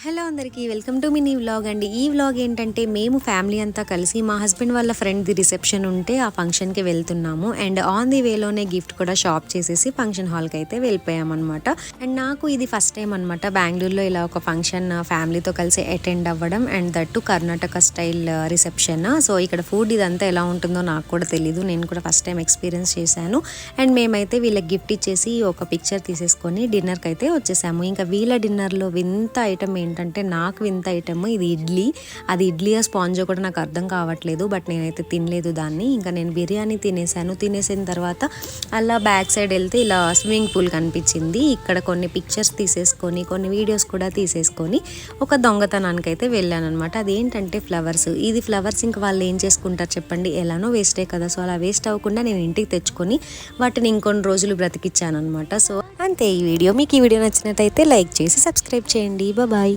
Hello అందరికీ welcome to mini vlog అండి. ఈ వ్లాగ్ ఏంటంటే మేము ఫ్యామిలీ అంతా కలిసి మా హస్బెండ్ వాళ్ళ ఫ్రెండ్ది రిసెప్షన్ ఉంటే ఆ ఫంక్షన్కి వెళ్తున్నాము. అండ్ ఆన్ ది వేలోనే గిఫ్ట్ కూడా షాప్ చేసేసి ఫంక్షన్ హాల్కి అయితే వెళ్ళిపోయామన్నమాట. అండ్ నాకు ఇది ఫస్ట్ టైం అనమాట బెంగళూరులో ఇలా ఒక ఫంక్షన్ ఫ్యామిలీతో కలిసి అటెండ్ అవ్వడం. And that Karnataka style reception. So ఇక్కడ ఫుడ్ ఇదంతా ఎలా ఉంటుందో నాకు కూడా తెలీదు, నేను కూడా ఫస్ట్ టైం ఎక్స్పీరియన్స్ చేశాను. అండ్ మేమైతే వీళ్ళకి గిఫ్ట్ ఇచ్చేసి ఒక పిక్చర్ తీసేసుకొని డిన్నర్కి అయితే వచ్చేసాము. ఇంకా వీళ్ళ డిన్నర్లో వింత ఐటమ్ ఏంటంటే నాకు వింత ఐటమ్ ఇది ఇడ్లీ. అది ఇడ్లీయా స్పాంజో కూడా నాకు అర్థం కావట్లేదు, బట్ నేనైతే తినలేదు దాన్ని. ఇంకా నేను బిర్యానీ తినేసాను. తినేసిన తర్వాత అలా బ్యాక్ సైడ్ వెళ్తే ఇలా స్విమ్మింగ్ పూల్ కనిపించింది. ఇక్కడ కొన్ని పిక్చర్స్ తీసేసుకొని కొన్ని వీడియోస్ కూడా తీసేసుకొని ఒక దొంగతనానికి అయితే వెళ్ళాను అనమాట. అదేంటంటే ఫ్లవర్స్. ఇది ఫ్లవర్స్ ఇంకా వాళ్ళు ఏం చేసుకుంటారు చెప్పండి, ఎలానో వేస్టే కదా. సో అలా వేస్ట్ అవ్వకుండా నేను ఇంటికి తెచ్చుకొని వాటిని ఇంకొన్ని రోజులు బ్రతికిచ్చాను అనమాట. సో అంతే ఈ వీడియో. మీకు ఈ వీడియో నచ్చినట్టయితే లైక్ చేసి సబ్స్క్రైబ్ చేయండి. బాయ్.